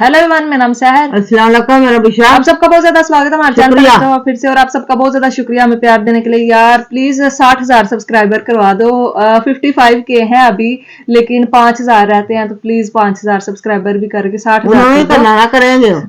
Hello everyone, मेरा नाम सहर। अस्सलाम वालेकुम, मेरा विशाल। आप सबका बहुत ज्यादा स्वागत है हमारे चैनल पर फिर से, और आप सबका बहुत ज्यादा शुक्रिया हमें प्यार देने के लिए। यार प्लीज 60,000 सब्सक्राइबर करवा दो। 55 के हैं अभी, लेकिन 5,000 रहते हैं, तो प्लीज 5,000 सब्सक्राइबर भी करके 60,000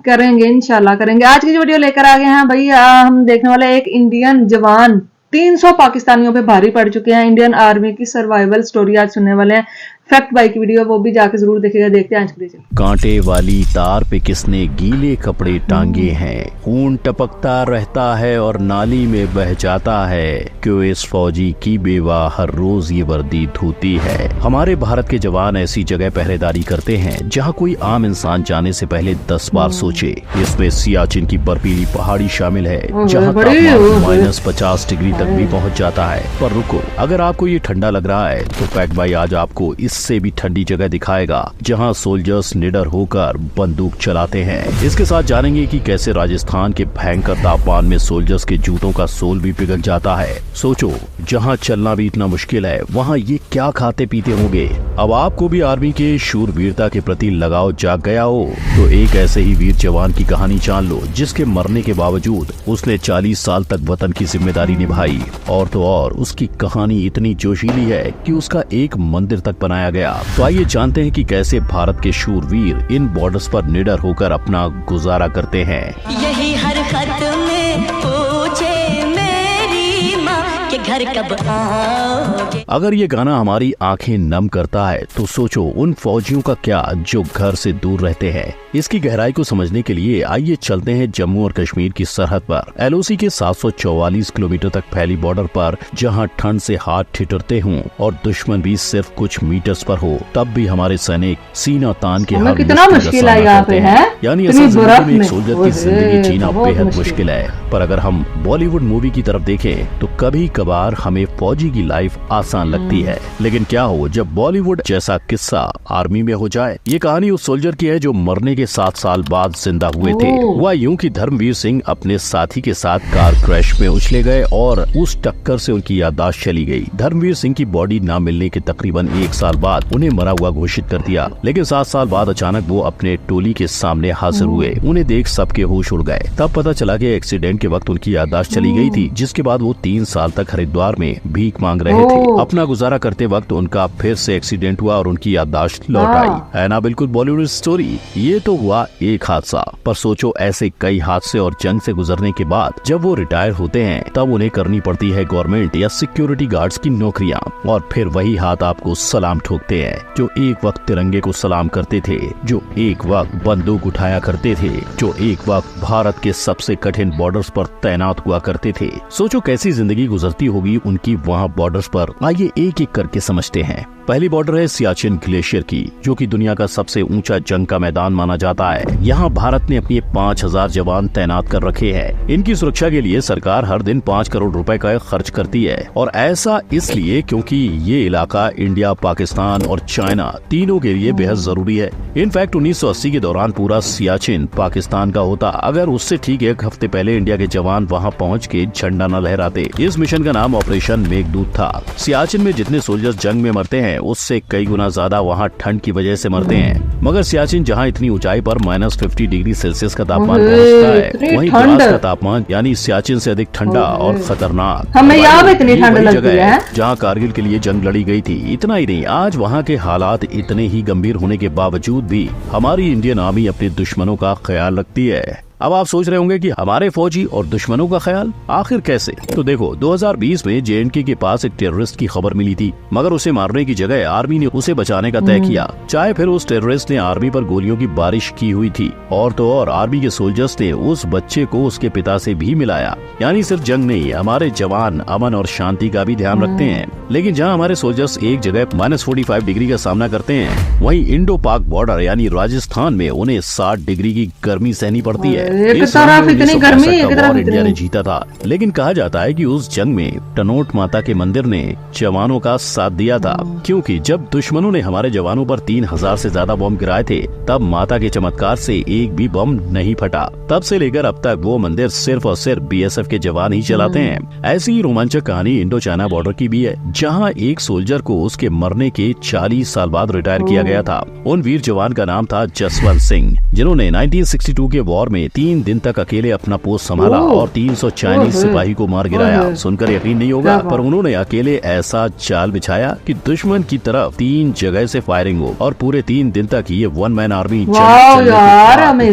करेंगे इंशाल्लाह करेंगे। आज की जो वीडियो लेकर आ गए हैं भाई, हम देखने वाले एक इंडियन जवान 300 पाकिस्तानियों पे भारी पड़ चुके हैं। इंडियन आर्मी की सर्वाइवल स्टोरी आज सुनने वाले हैं। फैक्ट बाई की वीडियो, वो भी जाके जरूर देखेगा। देखते हैं आज की वीडियो। कांटे वाली तार पे किसने गीले कपड़े टांगे हैं, खून टपकता रहता है और नाली में बह जाता है। क्यों इस फौजी की बेवा हर रोज ये वर्दी धोती है। हमारे भारत के जवान ऐसी जगह पहरेदारी करते हैं जहां कोई आम इंसान जाने से पहले 10 बार सोचे। इसमें सियाचिन की बर्फीली पहाड़ी शामिल है, जहां तापमान -50 डिग्री तक भी पहुंच जाता है। पर रुको, अगर आपको ये ठंडा लग रहा है तो फैक्ट बाई आज आपको इससे भी ठंडी जगह दिखाएगा जहां सोल्जर्स निडर होकर बंदूक चलाते हैं। इसके साथ जानेंगे कि कैसे राजस्थान के भयंकर तापमान में सोल्जर्स के जूतों का सोल भी पिघल जाता है। सोचो, जहां चलना भी इतना मुश्किल है, वहां ये क्या खाते पीते होंगे। अब आपको भी आर्मी के शूरवीरता के प्रति लगाव जाग गया हो तो एक ऐसे ही वीर जवान की कहानी जान लो, जिसके मरने के बावजूद उसने 40 साल तक वतन की जिम्मेदारी निभाई। और तो और उसकी कहानी इतनी जोशीली है कि उसका एक मंदिर तक बनाया गया। तो आइए जानते हैं कि कैसे भारत के शूरवीर इन बॉर्डर्स पर निडर होकर अपना गुजारा करते हैं। यही हर खत में पूछे मेरी माँ के घर कब आओगे। अगर ये गाना हमारी आंखें नम करता है तो सोचो उन फौजियों का क्या जो घर से दूर रहते हैं। इसकी गहराई को समझने के लिए आइए चलते हैं जम्मू और कश्मीर की सरहद पर। एलओसी के 744 किलोमीटर तक फैली बॉर्डर पर, जहां ठंड से हाथ ठिठुरते हों और दुश्मन भी सिर्फ कुछ मीटर्स पर हो, तब भी हमारे सैनिक सीना तान के हर कितना मुश्किल है यहाँ पे है। यानी असल जिंदगी में एक सोल्जर की जिंदगी जीना बेहद मुश्किल है। पर अगर हम बॉलीवुड मूवी की तरफ देखें तो कभी कभार हमें फौजी की लाइफ आसान लगती है। लेकिन क्या हो जब बॉलीवुड जैसा किस्सा आर्मी में हो जाए। ये कहानी उस सोल्जर की है जो मरने के 7 साल बाद जिंदा हुए थे। हुआ यूं कि धर्मवीर सिंह अपने साथी के साथ कार क्रैश में उछले गए और उस टक्कर से उनकी याददाश्त चली गई। धर्मवीर सिंह की बॉडी न मिलने के तकरीबन 1 साल बाद उन्हें मरा हुआ घोषित कर दिया। लेकिन 7 साल बाद अचानक वो अपने टोली के सामने हाजिर हुए। उन्हें देख सबके होश उड़ गए। तब पता चला कि एक्सीडेंट के वक्त उनकी याददाश्त चली गई थी, जिसके बाद वो 3 साल तक हरिद्वार में भीख मांग रहे थे। अपना गुजारा करते वक्त उनका फिर से एक्सीडेंट हुआ और उनकी याददाश्त लौट आई। है ना बिल्कुल बॉलीवुड स्टोरी। ये तो हुआ एक हादसा, पर सोचो ऐसे कई हादसे और जंग से गुजरने के बाद जब वो रिटायर होते हैं तब उन्हें करनी पड़ती है गवर्नमेंट या सिक्योरिटी गार्ड्स की नौकरियां। और फिर वही हाथ आपको सलाम ठोकते हैं जो एक वक्त तिरंगे को सलाम करते थे, जो एक वक्त बंदूक उठाया करते थे, जो एक वक्त भारत के सबसे कठिन बॉर्डर्स पर तैनात हुआ करते थे। सोचो कैसी जिंदगी गुजरती होगी उनकी वहाँ बॉर्डर्स पर। आइए एक एक करके समझते हैं। पहली बॉर्डर है सियाचिन ग्लेशियर की, जो कि दुनिया का सबसे ऊंचा जंग का मैदान माना जाता है। यहाँ भारत ने अपने 5,000 जवान तैनात कर रखे हैं। इनकी सुरक्षा के लिए सरकार हर दिन 5 करोड़ रुपए का खर्च करती है, और ऐसा इसलिए क्योंकि ये इलाका इंडिया, पाकिस्तान और चाइना तीनों के लिए बेहद जरूरी है। इनफैक्ट 1980 के दौरान पूरा सियाचिन पाकिस्तान का होता अगर उससे ठीक 1 हफ्ते पहले इंडिया के जवान वहाँ पहुँच के झंडा न लहराते। इस मिशन का नाम ऑपरेशन मेघदूत था। सियाचिन में जितने सोल्जर्स जंग में मरते हैं उससे कई गुना ज्यादा वहाँ ठंड की वजह से मरते हैं। मगर सियाचिन जहाँ इतनी ऊंचाई पर -50 डिग्री सेल्सियस का तापमान पहुँचता है, वहीं द्रास का तापमान यानी सियाचिन से अधिक ठंडा और खतरनाक। हमें यहाँ भी इतनी ठंड लगती है जहाँ कारगिल के लिए जंग लड़ी गई थी। इतना ही नहीं, आज वहाँ के हालात इतने ही गंभीर होने के बावजूद भी हमारी इंडियन आर्मी अपने दुश्मनों का ख्याल रखती है। अब आप सोच रहे होंगे कि हमारे फौजी और दुश्मनों का ख्याल आखिर कैसे। तो देखो, 2020 में JNK के पास एक टेररिस्ट की खबर मिली थी, मगर उसे मारने की जगह आर्मी ने उसे बचाने का तय किया। चाहे फिर उस टेररिस्ट ने आर्मी पर गोलियों की बारिश की हुई थी, और तो और आर्मी के सोल्जर्स ने उस बच्चे को उसके पिता से भी मिलाया। यानी सिर्फ जंग नहीं, हमारे जवान अमन और शांति का भी ध्यान रखते हैं। लेकिन जहाँ हमारे सोल्जर्स एक जगह -45 डिग्री का सामना करते हैं, वहीं इंडो पाक बॉर्डर यानी राजस्थान में उन्हें 60 डिग्री की गर्मी सहनी पड़ती है। एक इस तरफ जंग में इतनी गर्मी, 1965 एक का तरफ वॉर इंडिया ने इतनी जीता था, लेकिन कहा जाता है कि उस जंग में टनोट माता के मंदिर ने जवानों का साथ दिया था, क्योंकि जब दुश्मनों ने हमारे जवानों पर 3000 से ज्यादा बम गिराए थे, तब माता के चमत्कार से एक भी बम नहीं फटा। तब से लेकर अब तक वो मंदिर सिर्फ और सिर्फ बीएसएफ के जवान ही चलाते हैं। ऐसी ही रोमांचक कहानी इंडो चाइना बॉर्डर की भी है, जहां एक सोल्जर को उसके मरने के 40 साल बाद रिटायर किया गया था। उन वीर जवान का नाम था जसवंत सिंह, जिन्होंने 1962 के वॉर में 3 दिन तक अकेले अपना पोस्ट संभाला और 300 चाइनीज सिपाही को मार गिराया। सुनकर यकीन नहीं होगा, पर उन्होंने अकेले ऐसा जाल बिछाया कि दुश्मन की तरफ 3 जगह से फायरिंग हो और पूरे 3 दिन तक ये वन मैन आर्मी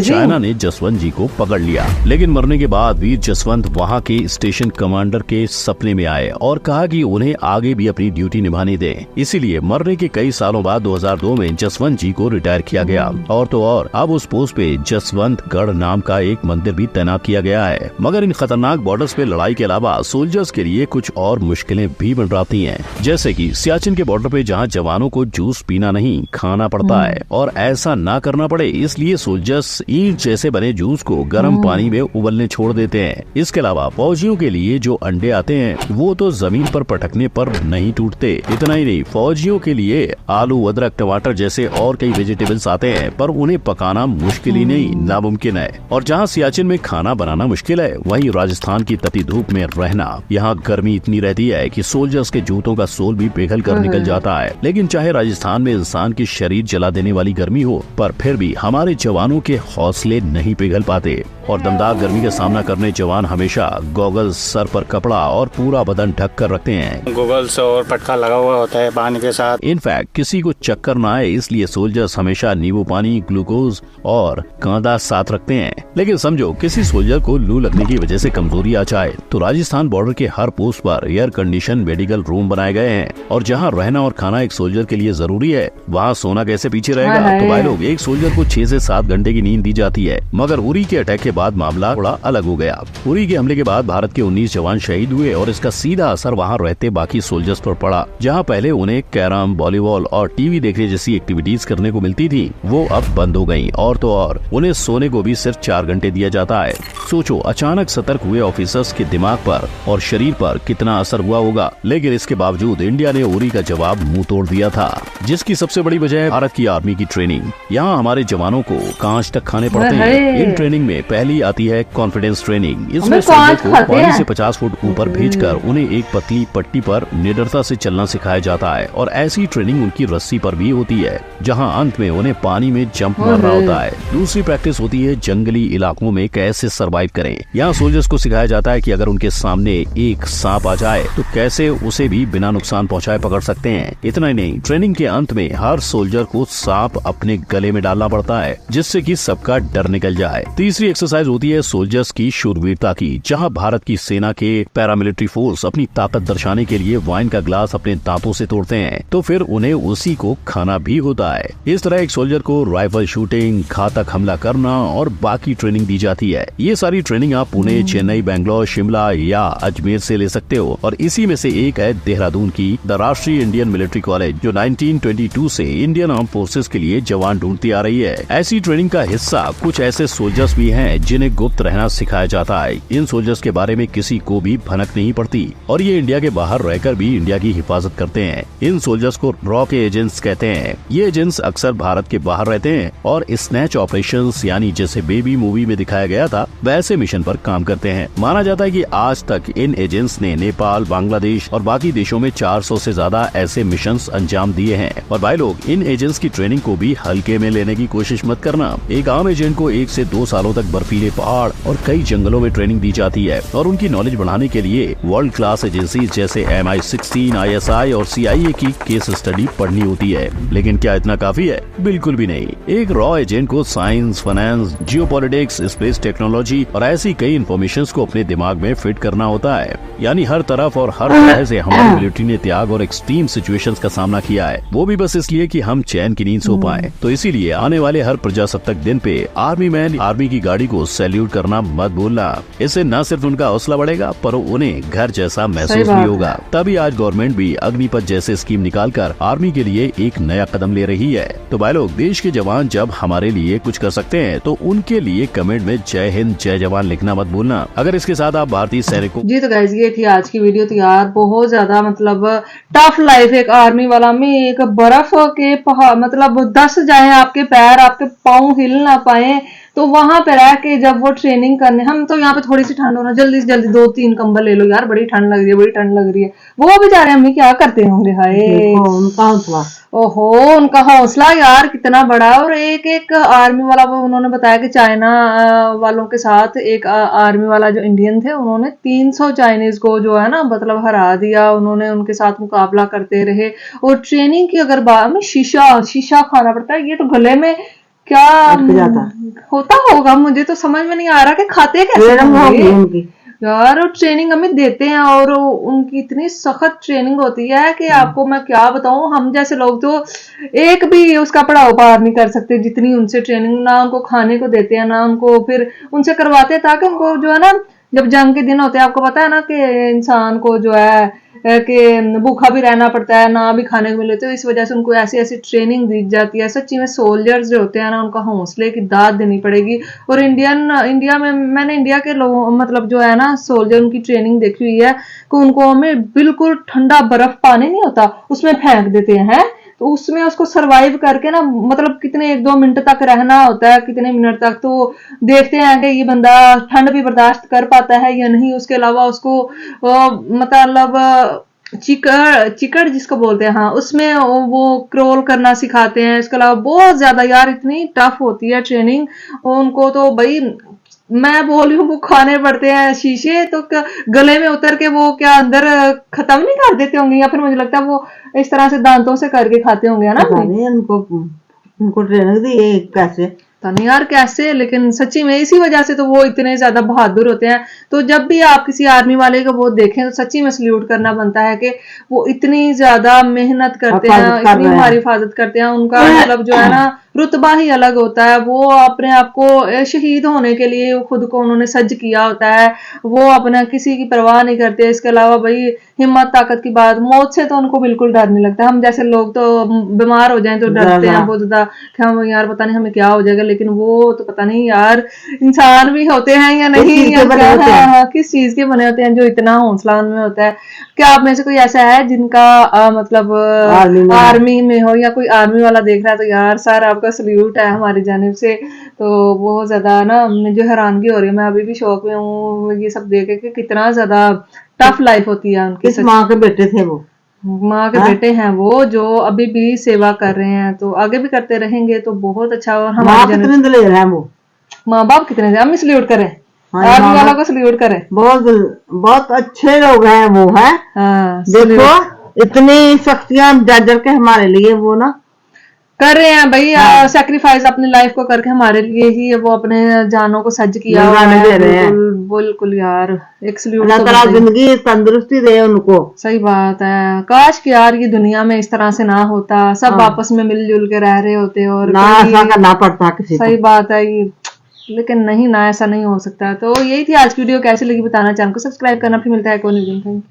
चाइना ने जसवंत जी को पकड़ लिया। लेकिन मरने के बाद वीर जसवंत वहाँ के स्टेशन कमांडर के सपने में आए और कहा कि उन्हें आगे भी अपनी ड्यूटी निभाने दें। इसीलिए मरने के कई सालों बाद 2002 में जसवंत जी को रिटायर किया गया। और तो और अब उस पोस्ट पे जसवंत गढ़ नाम का एक मंदिर भी तैनात किया गया है। मगर इन खतरनाक बॉर्डर्स पे लड़ाई के अलावा सोल्जर्स के लिए कुछ और मुश्किलें भी मंडराती हैं, जैसे कि सियाचिन के बॉर्डर पे जहां जवानों को जूस पीना नहीं खाना पड़ता है, और ऐसा ना करना पड़े इसलिए सोल्जर्स ईंट जैसे बने जूस को गर्म पानी में उबलने छोड़ देते हैं। इसके अलावा फौजियों के लिए जो अंडे आते हैं वो तो जमीन पर पटकने पर नहीं टूटते। इतना ही नहीं, फौजियों के लिए आलू, अदरक, टमाटर जैसे और कई वेजिटेबल्स आते हैं, पर उन्हें पकाना मुश्किल ही नहीं नामुमकिन है। और जहाँ सियाचिन में खाना बनाना मुश्किल है, वहीं राजस्थान की तपती धूप में रहना, यहाँ गर्मी इतनी रहती है कि सोल्जर्स के जूतों का सोल भी पिघल कर निकल जाता है। लेकिन चाहे राजस्थान में इंसान की शरीर जला देने वाली गर्मी हो, पर फिर भी हमारे जवानों के हौसले नहीं पिघल पाते और दमदार गर्मी का सामना करने जवान हमेशा गॉगल्स, सर पर कपड़ा और पूरा बदन ढक कर रखते हैं। गॉगल्स और पटका लगा हुआ होता है पानी के साथ। इनफैक्ट किसी को चक्कर न आए इसलिए सोल्जर्स हमेशा नींबू पानी, ग्लूकोज और कांदा साथ रखते हैं। लेकिन समझो किसी सोल्जर को लू लगने की वजह से कमजोरी आ जाए, तो राजस्थान बॉर्डर के हर पोस्ट पर एयर कंडीशन मेडिकल रूम बनाए गए हैं, और जहाँ रहना और खाना एक सोल्जर के लिए जरूरी है, वहाँ सोना कैसे पीछे रहेगा। तो भाई लोग, एक सोल्जर को 6 से 7 घंटे की नींद दी जाती है। मगर उरी के अटैक के बाद मामला थोड़ा अलग हो गया। उरी के हमले के बाद भारत के 19 जवान शहीद हुए और इसका सीधा असर वहाँ रहते बाकी सोल्जर्स पर पड़ा। जहाँ पहले उन्हें कैरम, वॉलीबॉल और टीवी देखने जैसी एक्टिविटीज करने को मिलती थी, वो अब बंद हो गयी। और तो और उन्हें सोने को भी सिर्फ 4 घंटे दिया जाता है। सोचो, अचानक सतर्क हुए ऑफिसर्स के दिमाग पर और शरीर पर कितना असर हुआ होगा। लेकिन इसके बावजूद इंडिया ने उरी का जवाब मुंह तोड़ दिया था, जिसकी सबसे बड़ी वजह है भारत की आर्मी की ट्रेनिंग। यहाँ हमारे जवानों को कांच तक खाने पड़ते हैं। इन ट्रेनिंग में पहली आती है कॉन्फिडेंस ट्रेनिंग। इसमें सोल्जर को पानी से 50 फुट ऊपर भेजकर उन्हें एक पतली पट्टी पर निडरता से चलना सिखाया जाता है, और ऐसी ट्रेनिंग उनकी रस्सी पर भी होती है, जहां अंत में उन्हें पानी में जंप मारना होता है। दूसरी प्रैक्टिस होती है जंगली इलाकों में कैसे सरवाइव करें। यहाँ सोल्जर्स को सिखाया जाता है कि अगर उनके सामने एक सांप आ जाए तो कैसे उसे भी बिना नुकसान पहुँचाए पकड़ सकते हैं। इतना ही नहीं, ट्रेनिंग के अंत में हर सोल्जर को सांप अपने गले में डालना पड़ता है, जिससे कि सबका डर निकल जाए। तीसरी एक्सरसाइज होती है सोल्जर्स की शूरवीरता की, जहां भारत की सेना के पैरामिलिट्री फोर्स अपनी ताकत दर्शाने के लिए वाइन का ग्लास अपने दांतों से तोड़ते हैं, तो फिर उन्हें उसी को खाना भी होता है। इस तरह एक सोल्जर को राइफल शूटिंग, घातक हमला करना और बाकी ट्रेनिंग दी जाती है। ये सारी ट्रेनिंग आप पुणे, चेन्नई, बैंगलोर, शिमला या अजमेर से ले सकते हो, और इसी में से एक है देहरादून की द राष्ट्रीय इंडियन मिलिट्री कॉलेज, जो 1922 से इंडियन आर्म फोर्सेस के लिए जवान ढूंढती आ रही है। ऐसी ट्रेनिंग का हिस्सा कुछ ऐसे सोल्जर्स भी हैं जिन्हें गुप्त रहना सिखाया जाता है। इन सोल्जर्स के बारे में किसी को भी भनक नहीं पड़ती, और ये इंडिया के बाहर रहकर भी इंडिया की हिफाजत करते हैं। इन सोल्जर्स को रॉ के एजेंट्स कहते हैं। ये एजेंट्स अक्सर भारत के बाहर रहते हैं और स्नैच ऑपरेशंस, यानी जैसे बेबी मूवी में दिखाया गया था वैसे मिशन पर काम करते हैं। माना जाता है कि आज तक इन एजेंट्स ने नेपाल, बांग्लादेश और बाकी देशों में 400 से ज्यादा ऐसे मिशंस अंजाम दिए हैं। और भाई लोग, इन एजेंट्स की ट्रेनिंग को भी हल्के में लेने की कोशिश मत करना। एक आम एजेंट को 1 से 2 सालों तक बर्फीले पहाड़ और कई जंगलों में ट्रेनिंग दी जाती है, और उनकी नॉलेज बढ़ाने के लिए वर्ल्ड क्लास एजेंसी जैसे MI16, ISI और CIA की केस स्टडी पढ़नी होती है। लेकिन क्या इतना काफी है? बिल्कुल भी नहीं। एक रॉ एजेंट को science, finance, geopolitics, space technology और ऐसी कई इन्फॉर्मेशंस को अपने दिमाग में फिट करना होता है। यानी हर तरफ और हर तरह से हमारी मिलिट्री ने त्याग और एक्सट्रीम सिचुएशंस का सामना किया है, वो भी बस इसलिए कि हम चैन की नींद सो पाए। तो इसीलिए आने वाले हर प्रजासत्ताक दिन पे आर्मी मैन आर्मी की गाड़ी को सैल्यूट करना मत भूलना। इससे न सिर्फ उनका हौसला बढ़ेगा, पर उन्हें घर जैसा महसूस भी होगा। तभी आज गवर्नमेंट भी अग्निपथ जैसे स्कीम निकालकर आर्मी के लिए एक नया कदम ले रही है। तो भाई लोग, देश के जवान जब हमारे लिए कुछ कर सकते हैं तो उनके लिए कमेंट में जय हिंद जय जवान लिखना मत भूलना। अगर इसके साथ आप भारतीय सैनिकों जी तो गाइस ये थी आज की वीडियो। तो यार बहुत ज्यादा मतलब टफ लाइफ एक आर्मी वाला में, एक बर्फ के पहाड़ मतलब 10 जाए आपके पैर, आपके पाँव हिल ना पाए, तो वहां पे रह के जब वो ट्रेनिंग करने, हम तो यहाँ पे थोड़ी सी ठंड हो रहा, जल्दी से जल्दी 2-3 कंबल ले लो यार, बड़ी ठंड लग रही है, बड़ी ठंड लग रही है। वो बेचारे हमें क्या करते होंगे, हाय ओहो उनका हौसला यार कितना बड़ा। और एक एक आर्मी वाला, वो उन्होंने बताया कि चाइना वालों के साथ एक आर्मी वाला जो इंडियन थे, उन्होंने 300 चाइनीज को जो है ना मतलब हरा दिया, उन्होंने उनके साथ मुकाबला करते रहे। और ट्रेनिंग की अगर बात में, शीशा खाना पड़ता है, ये तो गले में क्या होता होगा, मुझे तो समझ में नहीं आ रहा कि खाते कैसे होंगे यार। ट्रेनिंग हमें देते हैं और उनकी इतनी सख्त ट्रेनिंग होती है कि आपको मैं क्या बताऊं, हम जैसे लोग तो एक भी उसका पड़ाव पार नहीं कर सकते, जितनी उनसे ट्रेनिंग ना उनको खाने को देते हैं, ना उनको फिर उनसे करवाते हैं, ताकि उनको जो है ना जब जंग के दिन होते हैं, आपको पता है ना कि इंसान को जो है कि भूखा भी रहना पड़ता है, ना भी खाने को मिले, तो इस वजह से उनको ऐसी ऐसी ट्रेनिंग दी जाती है। सच्ची में सोल्जर्स जो होते हैं ना, उनका हौसले की दाद देनी पड़ेगी। और इंडिया में मैंने इंडिया के लोगों मतलब जो है ना सोल्जर, उनकी ट्रेनिंग देखी हुई है कि उनको हमें बिल्कुल ठंडा बर्फ पानी नहीं होता उसमें फेंक देते हैं, तो उसमें उसको सरवाइव करके ना मतलब कितने 1-2 मिनट तक रहना होता है, कितने मिनट तक, तो देखते हैं कि ये बंदा ठंड भी बर्दाश्त कर पाता है या नहीं। उसके अलावा उसको मतलब चिकड़ जिसको बोलते हैं, हाँ उसमें वो क्रोल करना सिखाते हैं। इसके अलावा बहुत ज्यादा यार इतनी टफ होती है ट्रेनिंग उनको, तो भाई मैं बोल रही हूँ वो खाने पड़ते हैं शीशे, तो गले में उतर के वो क्या अंदर खत्म नहीं कर देते होंगे, या फिर मुझे लगता है वो इस तरह से दांतों से करके खाते होंगे, है ना? उनको ट्रेनिंग दी कैसे पता नहीं यार कैसे, लेकिन सच्ची में इसी वजह से तो वो इतने ज्यादा बहादुर होते हैं। तो जब भी आप किसी आर्मी वाले को वो देखें तो सच्ची में सल्यूट करना बनता है कि वो इतनी ज्यादा मेहनत करते हैं, इतनी हमारी हिफाजत करते हैं। उनका मतलब जो है ना रुतबा ही अलग होता है। वो अपने आप को शहीद होने के लिए खुद को उन्होंने सज्ज किया होता है, वो अपना किसी की परवाह नहीं करते। इसके अलावा भाई हिम्मत ताकत की बात, मौत से तो उनको बिल्कुल डर नहीं लगता। हम जैसे लोग तो बीमार हो जाएं तो डरते हैं बहुत ज्यादा कि हम यार पता नहीं हमें क्या हो जाएगा, लेकिन वो तो पता नहीं यार इंसान भी होते हैं या नहीं, या क्या किस चीज के बने होते हैं जो इतना हौसला उनमें होता है। क्या आप में से कोई ऐसा है जिनका मतलब आर्मी में हो, या कोई आर्मी वाला देख रहा है, तो यार सर आपका सल्यूट है हमारी जानिब से। तो बहुत ज्यादा ना मुझे हैरानगी हो रही है, मैं अभी भी शौक में हूँ ये सब देख के कितना ज्यादा टफ लाइफ होती है उनकी। किस माँ के बेटे थे वो? माँ के बेटे हैं वो, जो अभी भी सेवा कर रहे हैं, तो आगे भी करते रहेंगे तो बहुत अच्छा। और हमारे माँ बाप कितने हम सल्यूट करें, आर्मी वालों को सल्यूट करें, बहुत बहुत अच्छे लोग हैं वो, है देखो इतनी सख्तियां जर के हमारे लिए वो ना कर रहे हैं भाई, सैक्रिफाइस अपनी लाइफ को करके हमारे लिए ही वो अपने जानों को सज्ज किया हुआ है। बिल्कुल यार एक सल्यूट, जिंदगी तंदुरुस्ती दे उनको। सही बात है, काश कि यार ये दुनिया में इस तरह से ना होता, सब आपस में मिलजुल के रह रहे होते और ना ऐसा करना पड़ता किसी को। सही बात है ये, लेकिन नहीं ना, ऐसा नहीं हो सकता। तो यही थी आज की वीडियो, कैसी लगी बताना, चैनल को सब्सक्राइब करना, फिर मिलता है कोई वीडियो।